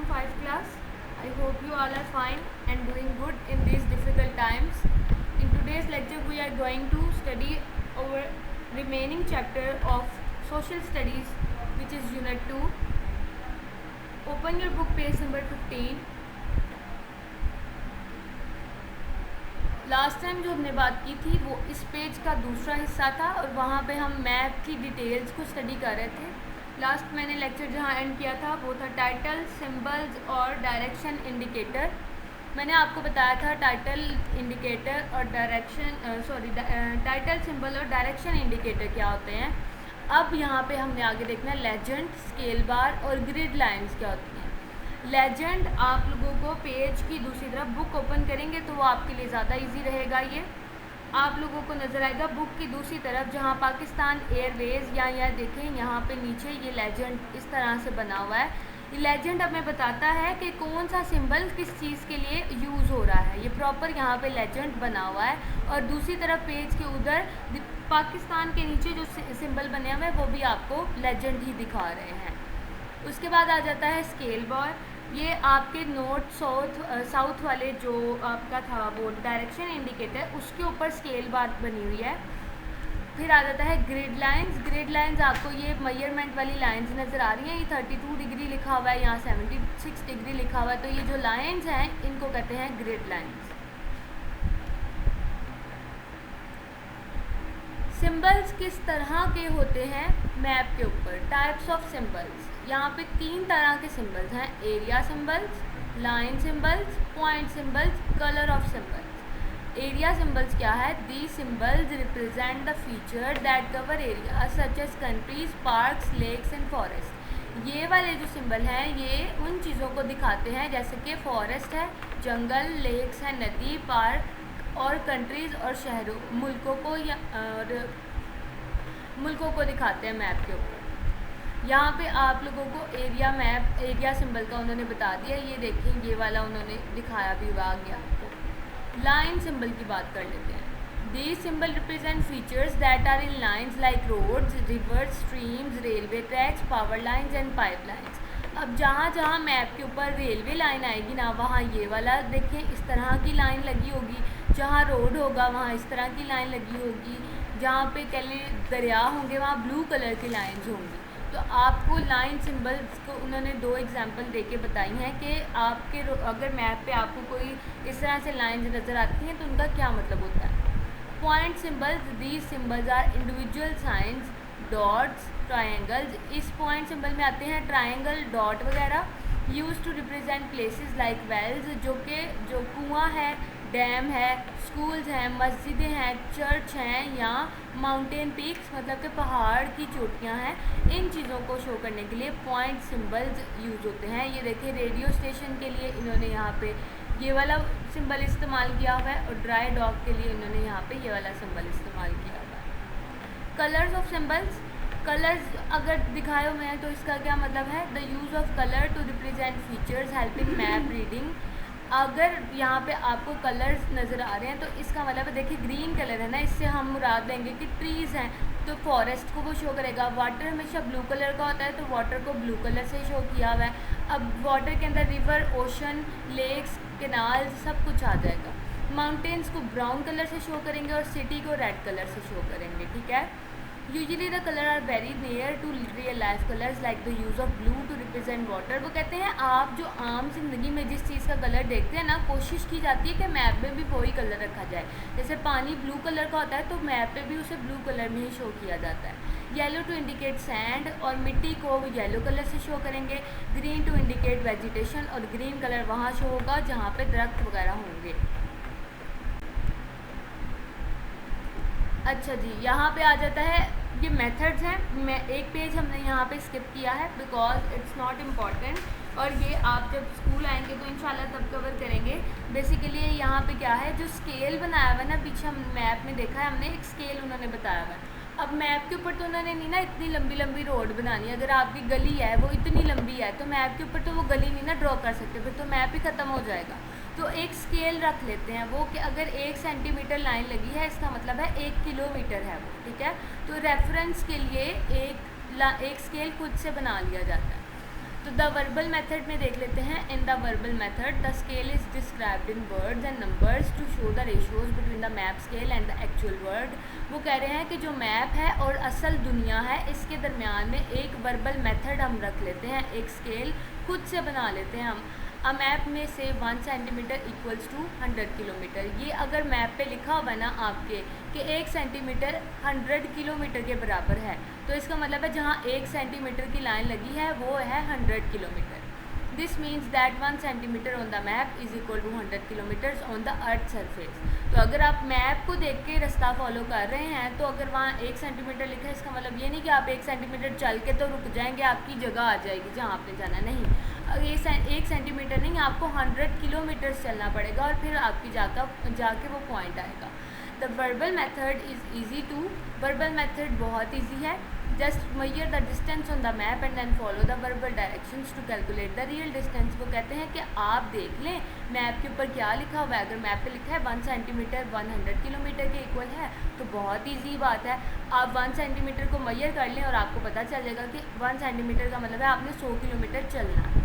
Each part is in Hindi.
from 5th class. I hope you all are fine and doing good in these difficult times. In today's lecture, we are going to study our remaining chapter of Social Studies, which is Unit 2. Open your book, page number 15. Last time जो हमने बात की थी वो इस पेज का दूसरा हिस्सा था और वहाँ पे हम मैप की डिटेल्स को स्टडी कर रहे थे. लास्ट मैंने लेक्चर जहाँ एंड किया था वो था टाइटल, सिंबल्स और डायरेक्शन इंडिकेटर. मैंने आपको बताया था टाइटल, इंडिकेटर और टाइटल, सिंबल और डायरेक्शन इंडिकेटर क्या होते हैं. अब यहाँ पे हमने आगे देखना है लेजेंड, स्केल बार और ग्रिड लाइंस क्या होती हैं. लेजेंड आप लोगों को पेज की दूसरी तरफ बुक ओपन करेंगे तो वो आपके लिए ज़्यादा इजी रहेगा. ये आप लोगों को नज़र आएगा बुक की दूसरी तरफ जहाँ पाकिस्तान एयरवेज़ या देखें यहाँ पे नीचे ये लेजेंड इस तरह से बना हुआ है. ये लेजेंड हमें बताता है कि कौन सा सिंबल किस चीज़ के लिए यूज़ हो रहा है. ये प्रॉपर यहाँ पे लेजेंड बना हुआ है और दूसरी तरफ पेज के उधर पाकिस्तान के नीचे जो सिंबल बने हुए हैं वो भी आपको लेजेंड ही दिखा रहे हैं. उसके बाद आ जाता है स्केल बार. ये आपके नॉर्थ साउथ वाले जो आपका था वो डायरेक्शन इंडिकेटर उसके ऊपर स्केल बार बनी हुई है. फिर आ जाता है ग्रिड लाइंस. ग्रिड लाइंस आपको ये मेजरमेंट वाली लाइंस नज़र आ रही हैं. ये 32 डिग्री लिखा हुआ है, यहाँ 76 डिग्री लिखा हुआ है. तो ये जो लाइंस हैं इनको कहते हैं ग्रिड लाइंस. सिंबल्स किस तरह के होते हैं मैप के ऊपर. Types of symbols. यहाँ पे 3 तरह के सिंबल्स हैं. Area symbols, line symbols, point symbols, colour of symbols. Area symbols क्या है. The symbols represent the feature that cover area such as countries, parks, lakes and forest. ये वाले जो सिंबल हैं ये उन चीज़ों को दिखाते हैं जैसे कि फॉरेस्ट है, जंगल, लेक्स है, नदी, पार्क और कंट्रीज़ और शहरों, मुल्कों को दिखाते हैं मैप के ऊपर. यहाँ पे आप लोगों को एरिया सिंबल का उन्होंने बता दिया. ये देखें ये वाला उन्होंने दिखाया भी हुआ आगे आपको. लाइन सिंबल की बात कर लेते हैं. These symbol represent features that are in lines like roads, rivers, streams, railway tracks, power lines and pipelines. अब जहाँ जहाँ मैप के ऊपर रेलवे लाइन आएगी ना वहाँ ये वाला देखें इस तरह की लाइन लगी होगी. जहाँ रोड होगा वहाँ इस तरह की लाइन लगी होगी. जहाँ पे कल दरिया होंगे वहाँ ब्लू कलर की लाइंस होंगी. तो आपको लाइन सिंबल्स को उन्होंने 2 एग्जांपल देके बताई हैं कि आपके अगर मैप पे आपको कोई इस तरह से लाइंस नज़र आती हैं तो उनका क्या मतलब होता है. Point symbols. These symbols are individual signs, dots, triangles. इस पॉइंट सिंबल में आते हैं ट्रायंगल, डॉट वगैरह. Use to represent places like wells जो कुआं है, डैम है, स्कूल्स हैं, मस्जिदें हैं, चर्च हैं या माउंटेन पीक्स मतलब कि पहाड़ की चोटियां हैं. इन चीज़ों को शो करने के लिए पॉइंट सिंबल्स यूज़ होते हैं. ये देखिए रेडियो स्टेशन के लिए इन्होंने यहाँ पे ये वाला सिंबल इस्तेमाल किया हुआ है और ड्राई डॉग के लिए इन्होंने यहाँ पे ये वाला सिंबल इस्तेमाल किया हुआ है. Colours of symbols. कलर्स अगर दिखाए हुए हैं तो इसका क्या मतलब है. The use of colour to represent features helping map reading. अगर यहाँ पे आपको कलर्स नज़र आ रहे हैं तो इसका मतलब है देखिए ग्रीन कलर है ना, इससे हम मुराद लेंगे कि ट्रीज़ हैं तो फॉरेस्ट को वो शो करेगा. वाटर हमेशा ब्लू कलर का होता है तो वाटर को ब्लू कलर से शो किया हुआ है. अब वाटर के अंदर रिवर, ओशन, लेक्स, कैनाल्स सब कुछ आ जाएगा. माउंटेन्स को ब्राउन कलर से शो करेंगे और सिटी को रेड कलर से शो करेंगे. ठीक है. Usually the colour are very near to real life colours like the use of blue to represent water. वो कहते हैं आप जो आम जिंदगी में जिस चीज़ का कलर देखते हैं ना कोशिश की जाती है कि मैप में भी वही कलर रखा जाए. जैसे पानी ब्लू कलर का होता है तो मैप पे भी उसे ब्लू कलर में ही शो किया जाता है. येलो टू इंडिकेट सैंड और मिट्टी को वो येलो कलर से शो करेंगे. ग्रीन टू इंडिकेट वेजिटेशन और ग्रीन कलर वहाँ शो होगा जहाँ पे दरख्त वगैरह होंगे. अच्छा जी, यहाँ पे आ जाता है ये मेथड्स हैं. मैं एक पेज हमने यहाँ पे स्किप किया है बिकॉज इट्स नॉट इम्पॉर्टेंट और ये आप जब स्कूल आएंगे तो इंशाल्लाह तब कवर करेंगे. बेसिकली यहाँ पे क्या है जो स्केल बनाया हुआ है ना पीछे हम मैप में देखा है हमने एक स्केल उन्होंने बताया हुआ है. अब मैप के ऊपर तो उन्होंने नहीं ना इतनी लंबी लंबी रोड बनानी है. अगर आपकी गली है वो इतनी लंबी है तो मैप के ऊपर तो वो गली नहीं ना ड्रॉ कर सकते, फिर तो मैप ही ख़त्म हो जाएगा. तो एक स्केल रख लेते हैं वो कि अगर 1 सेंटीमीटर लाइन लगी है इसका मतलब है 1 किलोमीटर है वो. ठीक है. तो रेफरेंस के लिए एक स्केल खुद से बना लिया जाता है. तो द वर्बल मेथड में देख लेते हैं। In the verbal method the scale is described in words and numbers to show the ratios between the map scale and the actual word. वो कह रहे हैं कि जो मैप है और असल दुनिया है इसके दरमियान में एक वर्बल मेथड हम रख लेते हैं, एक स्केल खुद से बना लेते हैं हम। अ मैप में से 1 सेंटीमीटर इक्वल्स टू 100 किलोमीटर। ये अगर मैप पे लिखा हुआ ना आपके कि 1 सेंटीमीटर 100 किलोमीटर के बराबर है, तो इसका मतलब है जहाँ 1 सेंटीमीटर की लाइन लगी है वो है 100 kilometre. This means that 1 centimetre on the map is equal to 100 kilometres on the earth surface. तो अगर आप मैप को देख के रास्ता फॉलो कर रहे हैं तो अगर वहाँ 1 सेंटीमीटर लिखा है, इसका मतलब ये नहीं कि आप 1 सेंटीमीटर चल के तो रुक जाएंगे, आपकी जगह आ जाएगी जहाँ आपने जाना। नहीं, ये 1 सेंटीमीटर नहीं, आपको 100 किलोमीटर्स चलना पड़ेगा और फिर आपकी जाके वो पॉइंट आएगा। The verbal method is easy to. Verbal method बहुत ईजी है। Just measure the distance on the map and then follow the verbal directions to calculate the real distance. वो कहते हैं कि आप देख लें मैप के ऊपर क्या लिखा हुआ है। अगर मैप पे लिखा है 1 सेंटीमीटर 100 किलोमीटर के इक्वल है तो बहुत ईजी बात है। आप 1 सेंटीमीटर को मेजर कर लें और आपको पता चल जाएगा कि 1 सेंटीमीटर का मतलब है आपने 100 किलोमीटर चलना है।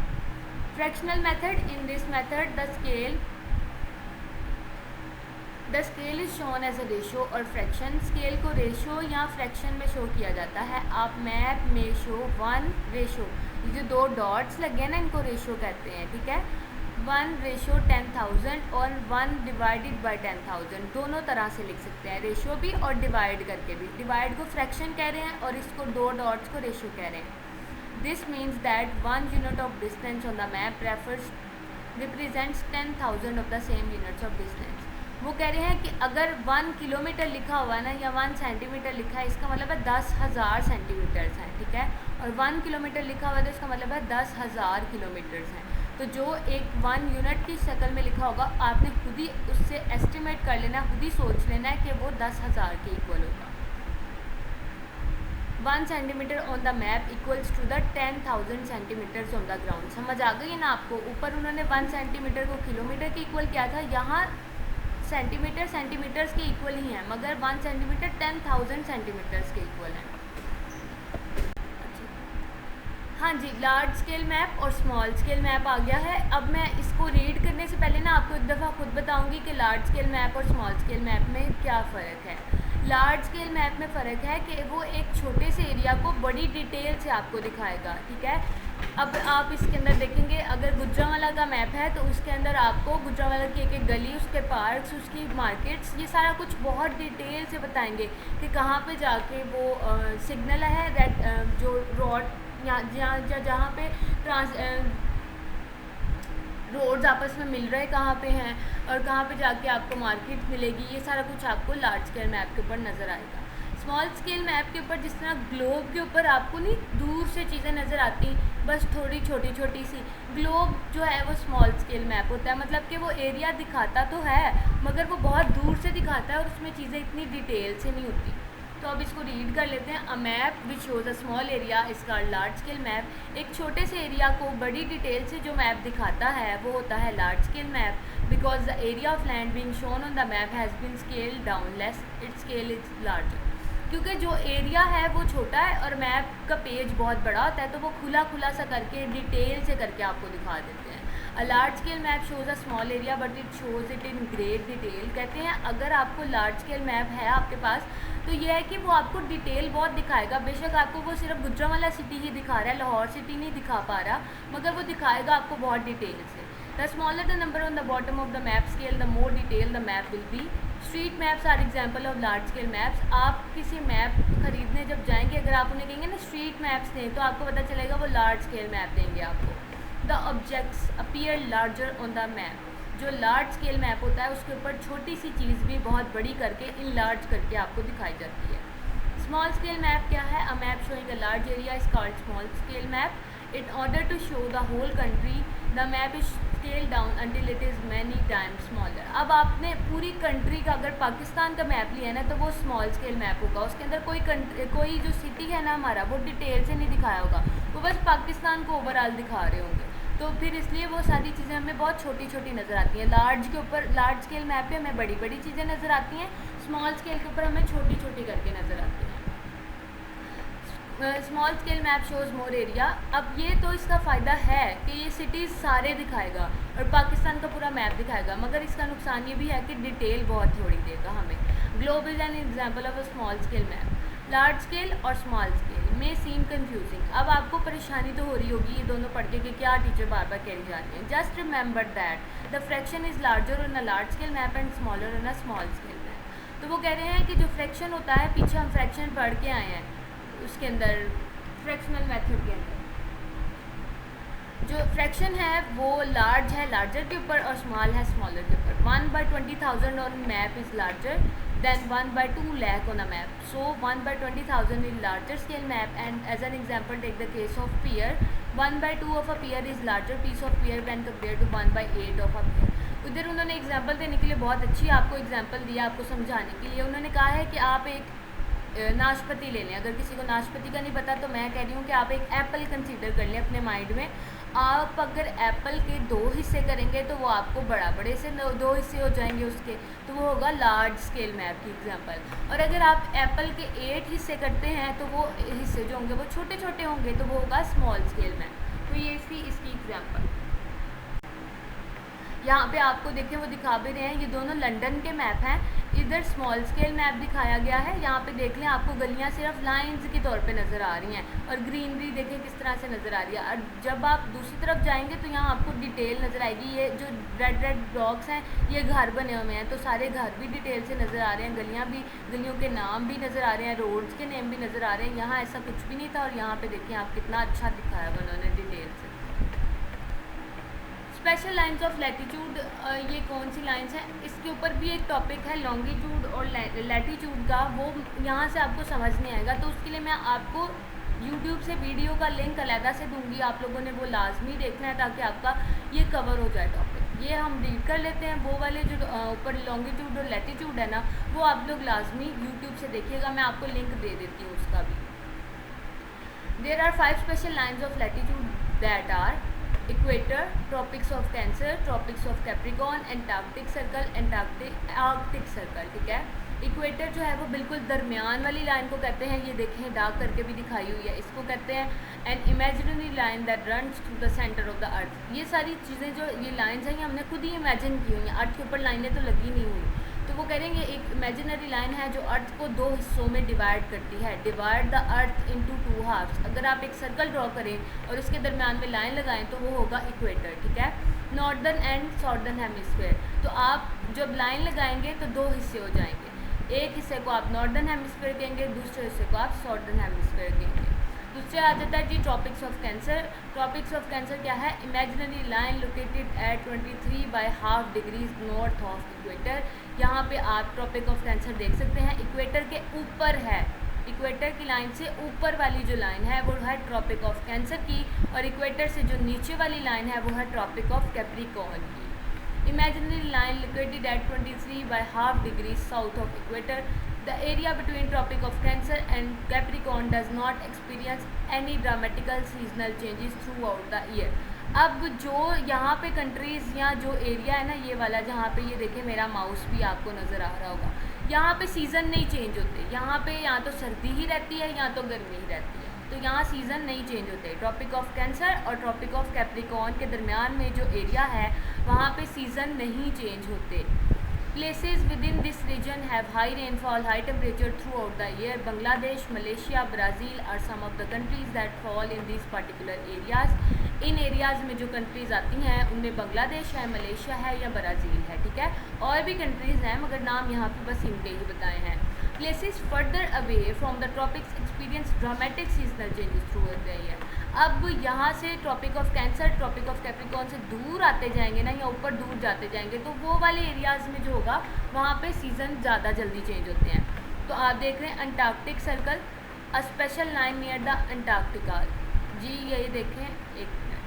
Fractional method. In this method the scale is shown as a ratio or fraction. Scale को रेशो या फ्रैक्शन में शो किया जाता है। आप मैप में शो 1 रेशो, ये जो 2 डॉट्स लगे हैं ना इनको रेशो कहते हैं, ठीक है। 1 रेशो 10,000 और 1 डिवाइडेड बाई 10,000 दोनों तरह से लिख सकते हैं, रेशो भी और डिवाइड करके भी। डिवाइड को फ्रैक्शन कह रहे हैं और इसको 2 डॉट्स को रेशो कह रहे हैं। This means that 1 unit of distance on the map represents 10,000 of the same units of distance। वो कह रहे हैं कि अगर 1 किलोमीटर लिखा हुआ है ना या 1 सेंटीमीटर लिखा है, इसका मतलब है 10,000 सेंटीमीटर्स हैं, ठीक है। और 1 किलोमीटर लिखा हुआ है तो इसका मतलब है 10,000 किलोमीटर्स हैं। तो जो एक 1 यूनिट की शक्ल में लिखा होगा आपने खुद ही उससे एस्टिमेट कर लेना, खुद ही सोच लेना है कि वो 10,000 के इक्वल होगा। 1 centimetre on the map equals to the 10,000 centimetres on the ground. समझ आ गई है ना आपको। ऊपर उन्होंने 1 सेंटीमीटर को किलोमीटर के इक्वल किया था, यहाँ सेंटीमीटर सेंटीमीटर्स के इक्वल ही हैं, मगर 1 सेंटीमीटर 10,000 सेंटीमीटर्स के इक्वल हैं। हाँ जी, लार्ज स्केल मैप और स्मॉल स्केल मैप आ गया है। अब मैं इसको रीड करने से पहले ना आपको एक दफ़ा खुद बताऊंगी कि लार्ज स्केल मैप और स्मॉल स्केल मैप में क्या फ़र्क है। लार्ज स्केल मैप में फ़र्क है कि वो एक छोटे से एरिया को बड़ी डिटेल से आपको दिखाएगा, ठीक है। अब आप इसके अंदर देखेंगे, अगर गुजरांवाला का मैप है तो उसके अंदर आपको गुजरांवाला की एक गली, उसके पार्क्स, उसकी मार्केट्स, ये सारा कुछ बहुत डिटेल से बताएंगे कि कहाँ पे जाके वो सिग्नल है, रेड जो रोड जहाँ पे रोड्स आपस में मिल रहे कहाँ पे हैं और कहाँ पे जाके आपको मार्केट मिलेगी, ये सारा कुछ आपको लार्ज स्केल मैप के ऊपर नज़र आएगा। स्मॉल स्केल मैप के ऊपर जिस तरह ग्लोब के ऊपर आपको नहीं दूर से चीज़ें नज़र आती, बस थोड़ी छोटी छोटी सी, ग्लोब जो है वो स्मॉल स्केल मैप होता है। मतलब कि वो एरिया दिखाता तो है मगर वो बहुत दूर से दिखाता है और उसमें चीज़ें इतनी डिटेल से नहीं होती। तो अब इसको रीड कर लेते हैं। A map which shows a small area is called large scale map. एक छोटे से एरिया को बड़ी डिटेल से जो मैप दिखाता है वो होता है large scale map. Because the area of land being shown on the map has been scale down less, its scale is larger. क्योंकि जो एरिया है वो छोटा है और मैप का पेज बहुत बड़ा होता है तो वो खुला खुला सा करके डिटेल से करके आपको दिखा देते हैं। A large scale map shows a small area but it shows it in great detail. कहते हैं अगर आपको लार्ज स्केल मैप है आपके पास तो ये है कि वो आपको डिटेल बहुत दिखाएगा। बेशक आपको वो सिर्फ गुजरांवाला सिटी ही दिखा रहा है, लाहौर सिटी नहीं दिखा पा रहा, मगर वो दिखाएगा आपको बहुत डिटेल से। The smaller the number on the bottom of the map scale the more detail the map will be. Street maps are example of large scale maps. आप किसी मैप खरीदने जब जाएंगे, अगर आप उन्हें कहेंगे ना स्ट्रीट मैप्स दें तो आपको पता चलेगा वो लार्ज स्केल मैप देंगे आपको। The objects appear larger on the map. जो लार्ज स्केल मैप होता है उसके ऊपर छोटी सी चीज़ भी बहुत बड़ी करके इनलार्ज करके आपको दिखाई जाती है। स्मॉल स्केल मैप क्या है? A map showing a large area is called small scale map. In order to show the whole country the map is scale down until it is many times smaller. अब आपने पूरी कंट्री का अगर पाकिस्तान का मैप लिया है ना तो वो स्मॉल स्केल मैप होगा। उसके अंदर कोई जो सिटी है ना हमारा वो डिटेल से नहीं दिखाया होगा, वो बस पाकिस्तान को ओवरऑल दिखा रहे होंगे। तो फिर इसलिए वो सारी चीज़ें हमें बहुत छोटी छोटी नज़र आती हैं। लार्ज स्केल मैप पे हमें बड़ी बड़ी चीज़ें नज़र आती हैं, स्मॉल स्केल के ऊपर हमें छोटी छोटी करके नज़र आती हैं। Small scale map shows more area. अब ये तो इसका फ़ायदा है कि ये सिटीज़ सारे दिखाएगा और पाकिस्तान का पूरा मैप दिखाएगा, मगर इसका नुकसान ये भी है कि डिटेल बहुत थोड़ी देगा हमें। Globe is an example of a small scale map. Large scale और स्मॉल स्केल में सीम कंफ्यूजिंग। अब आपको परेशानी तो हो रही होगी ये दोनों पढ़ के कि क्या टीचर बार बार कह जा रही है। Just remember that the fraction is larger on a large scale map and smaller on a small scale map. तो वो कह रहे हैं कि जो फ्रैक्शन होता है, पीछे हम फ्रैक्शन पढ़ के आए हैं उसके अंदर, फ्रैक्शनल मेथड के अंदर जो फ्रैक्शन है वो लार्ज है लार्जर के ऊपर और स्मॉल है स्मॉलर के ऊपर। 1/20,000 on map is larger than 1/2 lakh on a map. So 1/20,000 is larger scale map, and as an example take the case of pear. 1/2 of a pear is larger piece of pear when compared to 1/8 of a pear. उधर उन्होंने एग्जाम्पल देने के लिए बहुत अच्छी आपको एग्जाम्पल दिया, आपको समझाने के लिए। उन्होंने कहा है कि आप एक नाशपाती ले लें। अगर किसी को नाशपाती का नहीं पता तो मैं कह रही हूँ कि आप एक एप्पल कंसीडर कर लें अपने माइंड में। आप अगर एप्पल के 2 हिस्से करेंगे तो वो आपको बड़ा बड़े से 2 हिस्से हो जाएंगे उसके, तो वो होगा लार्ज स्केल मैप की एग्जांपल। और अगर आप एप्पल के 8 हिस्से करते हैं तो वो हिस्से जो होंगे वो छोटे छोटे होंगे, तो वो होगा स्मॉल स्केल मैप। तो ये इसकी एग्जांपल यहाँ पे आपको देखें वो दिखा भी रहे हैं। ये दोनों लंदन के मैप हैं। इधर स्मॉल स्केल मैप दिखाया गया है। यहाँ पे देख लें आपको गलियाँ सिर्फ लाइंस के तौर पे नज़र आ रही हैं और ग्रीनरी देखें किस तरह से नज़र आ रही है। और जब आप दूसरी तरफ जाएंगे तो यहाँ आपको डिटेल नज़र आएगी। ये जो रेड रेड ब्लॉक्स हैं ये घर बने हुए हैं, तो सारे घर भी डिटेल से नज़र आ रहे हैं, गलियाँ भी, गलियों के नाम भी नज़र आ रहे हैं, रोड्स के नेम भी नज़र आ रहे हैं। यहाँ ऐसा कुछ भी नहीं था और यहाँ पर देखिए आप कितना अच्छा दिखाया उन्होंने डिटेल से। स्पेशल लाइंस ऑफ लैटीट्यूड, ये कौन सी लाइंस हैं, इसके ऊपर भी एक टॉपिक है लॉन्गिट्यूड और लैटीट्यूड का, वो यहाँ से आपको समझ नहीं आएगा। तो उसके लिए मैं आपको यूट्यूब से वीडियो का लिंक अलहदा से दूंगी, आप लोगों ने वो लाजमी देखना है ताकि आपका ये कवर हो जाए टॉपिक। ये हम रीड कर लेते हैं। वो वाले जो ऊपर लॉन्गिट्यूड और लैटीट्यूड है ना, वो आप लोग लाजमी यूट्यूब से देखिएगा, मैं आपको लिंक दे देती हूँ उसका भी। There are 5 special lines of latitude that are equator, tropics of cancer, tropics of Capricorn, Antarctic circle, Arctic circle. ठीक है, इक्वेटर जो है वो बिल्कुल दरमियान वाली लाइन को कहते हैं। ये देखें डार्क करके भी दिखाई हुई है। इसको कहते हैं an imaginary line that runs through the centre of the earth. ये सारी चीज़ें जो ये लाइन्स हैं ये हमने खुद ही इमेजिन की हुई हैं, अर्थ के ऊपर लाइनें तो लगी नहीं हुई। तो वो कह रहे हैं ये एक इमेजिनरी लाइन है जो अर्थ को 2 हिस्सों में डिवाइड करती है। Divide the earth into 2 halves. अगर आप एक सर्कल ड्रॉ करें और उसके दरमियान में लाइन लगाएं तो वो होगा इक्वेटर। ठीक है, नॉर्दर्न एंड साउदर्न हेमिस्फीयर। तो आप जब लाइन लगाएंगे तो 2 हिस्से हो जाएंगे, एक हिस्से को आप नॉर्दर्न हेमिस्फीयर कहेंगे, दूसरे हिस्से को आप साउदर्न हेमिस्फीयर कहेंगे। दूसरे आ जाता है जी tropics of cancer. Tropics of cancer क्या है, imaginary line located at 23/2 degrees north of equator. यहाँ पे आप ट्रॉपिक ऑफ कैंसर देख सकते हैं, इक्वेटर के ऊपर है। इक्वेटर की लाइन से ऊपर वाली जो लाइन है वो है ट्रॉपिक ऑफ कैंसर की, और इक्वेटर से जो नीचे वाली लाइन है वो है ट्रॉपिक ऑफ कैप्रिकॉर्न की। Imaginary line located at 23/2 degrees south of equator. The area between Tropic of Cancer and Capricorn does not experience any dramatical seasonal changes throughout the year. अब जो यहाँ पे कंट्रीज़ या जो एरिया है ना ये वाला, जहाँ पे ये देखें मेरा माउस भी आपको नज़र आ रहा होगा, यहाँ पे सीज़न नहीं चेंज होते। यहाँ पे या तो सर्दी ही रहती है या तो गर्मी ही रहती है, तो यहाँ सीज़न नहीं चेंज होते। ट्रॉपिक ऑफ कैंसर और ट्रॉपिक ऑफ कैप्रिकॉर्न के दरमियान में जो एरिया है वहाँ पे सीज़न नहीं चेंज होते। Places within this region have high rainfall, high temperature throughout the year. Bangladesh, Malaysia, Brazil are some of the countries that fall in these particular areas. In areas में जो कंट्रीज़ आती हैं उनमें बांग्लादेश है, मलेशिया है या ब्राज़ील है। ठीक है, और भी कंट्रीज़ हैं मगर नाम यहाँ पे बस इनके ही बताए हैं। Places further away from the tropics experience dramatic seasonal changes throughout the year. अब यहाँ से tropic of cancer, tropic of Capricorn से दूर आते जाएंगे ना या ऊपर दूर जाते जाएंगे तो वो वाले एरियाज़ में जो होगा वहाँ पे सीज़न ज़्यादा जल्दी चेंज होते हैं। तो आप देख रहे हैं Antarctic circle, a special line near the Antarctica. जी ये देखें एक मिनट,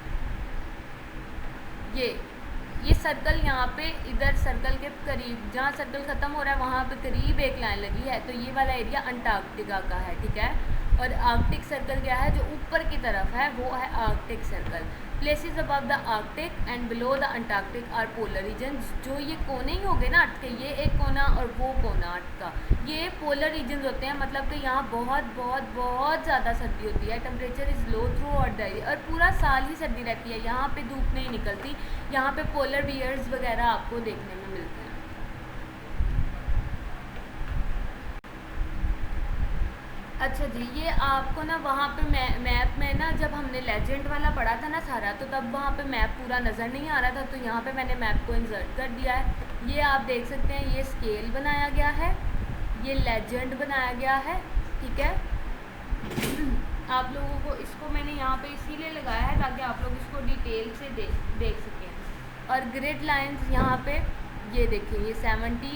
ये सर्कल यहाँ पे इधर सर्कल के करीब जहाँ सर्कल ख़त्म हो रहा है वहाँ पे करीब एक लाइन लगी है, तो ये वाला एरिया अंटार्कटिका का है। ठीक है, और आर्कटिक सर्कल क्या है, जो ऊपर की तरफ है वो है Arctic circle. Places above the Arctic and below the Antarctic are polar regions. जो ये कोने ही हो गए ना अर्थ के, ये एक कोना और वो कोना अर्थ का, ये पोलर रीजन्स होते हैं। मतलब कि यहाँ बहुत बहुत बहुत ज़्यादा सर्दी होती है। Temperature is low through out the year, और पूरा साल ही सर्दी रहती है। यहाँ पे धूप नहीं निकलती। यहाँ पे पोलर बियर्स वगैरह आपको देखने में मिलते हैं। अच्छा जी, ये आपको ना वहाँ पे मैप में ना, जब हमने लेजेंड वाला पढ़ा था ना सारा, तो तब वहाँ पे मैप पूरा नज़र नहीं आ रहा था, तो यहाँ पे मैंने मैप को इंसर्ट कर दिया है। ये आप देख सकते हैं, ये स्केल बनाया गया है, ये लेजेंड बनाया गया है, ठीक है। आप लोगों को इसको मैंने यहाँ पे इसीलिए लगाया है ताकि आप लोग इसको डिटेल से देख सकें। और ग्रिड लाइंस यहाँ पे ये देखिए, ये 70,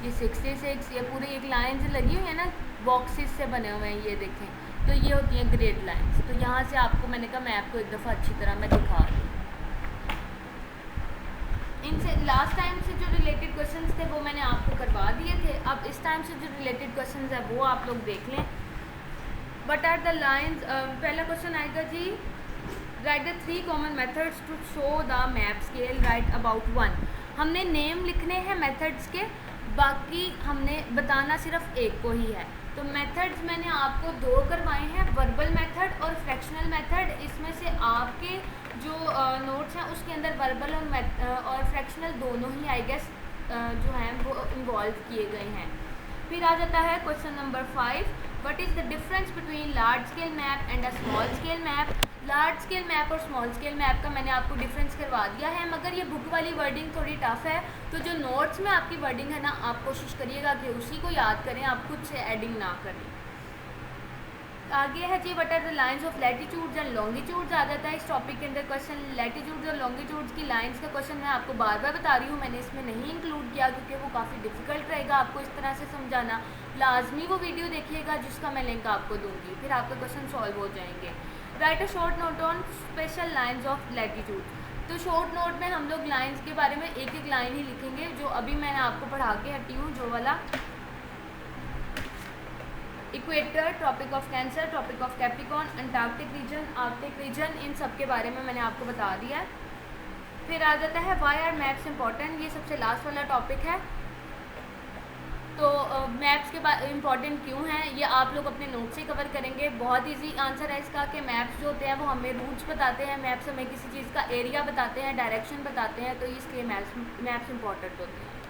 ये 66, ये पूरी एक लाइन जो लगी हुई है ना, बॉक्सेस से बने हुए हैं, ये देखें। तो ये होती हैं ग्रिड लाइंस। तो यहाँ से आपको मैंने कहा मैप को एक दफ़ा अच्छी तरह मैं दिखा दूँ। इनसे लास्ट टाइम से जो रिलेटेड क्वेश्चंस थे वो मैंने आपको करवा दिए थे। अब इस टाइम से जो रिलेटेड क्वेश्चंस है वो आप लोग देख लें। बट आर द लाइंस, पहला क्वेश्चन आएगा जी, write the 3 common methods to show the map scale, write about 1। हमने नेम लिखने हैं मेथड्स के, बाकी हमने बताना सिर्फ एक को ही है। तो मेथड्स मैंने आपको 2 करवाए हैं, वर्बल मेथड और फ्रैक्शनल मेथड। इसमें से आपके जो नोट्स हैं उसके अंदर वर्बल और फ्रैक्शनल दोनों ही आई गेस जो हैं वो इन्वॉल्व किए गए हैं। फिर आ जाता है question number 5, what is the difference between large scale map and a small scale map. Large scale map और स्मॉल स्केल मैप का मैंने आपको डिफरेंस करवा दिया है, मगर ये बुक वाली वर्डिंग थोड़ी टफ है। तो जो नोट्स में आपकी वर्डिंग है ना, आप कोशिश करिएगा कि उसी को याद करें, आप खुद से एडिंग ना करें। आगे है जी, what are the lines of latitudes and longitudes आ जाता है इस टॉपिक के अंदर क्वेश्चन। लैटिट्यूड्स और लॉन्गिट्यूड्स की लाइंस का क्वेश्चन मैं आपको बार बार बता रही हूँ, मैंने इसमें नहीं इंक्लूड किया क्योंकि वो काफ़ी डिफिकल्ट रहेगा आपको इस तरह से समझाना। लाजमी वो वीडियो देखिएगा जिसका मैं लिंक आपको दूँगी, फिर आपके क्वेश्चन सॉल्व हो जाएंगे। Right a short note on special lines of latitude. तो शॉर्ट नोट में हम लोग लाइन्स के बारे में एक एक लाइन ही लिखेंगे, जो अभी मैंने आपको पढ़ा के हटी हूँ, जो वाला equator, tropic of cancer, tropic of capricorn, Antarctic region, Arctic region, इन सब के बारे में मैंने आपको बता दिया है। फिर आ जाता है वाई आर मैप्स इम्पॉर्टेंट, ये सबसे लास्ट वाला टॉपिक है। तो मैप्स के बारे इम्पॉर्टेंट क्यों हैं ये आप लोग अपने नोट से कवर करेंगे। बहुत इजी आंसर है इसका कि मैप्स जो होते हैं वो हमें रूट्स बताते हैं, मैप्स हमें किसी चीज़ का एरिया बताते हैं, डायरेक्शन बताते हैं, तो इसलिए मैप्स इम्पॉर्टेंट होते हैं।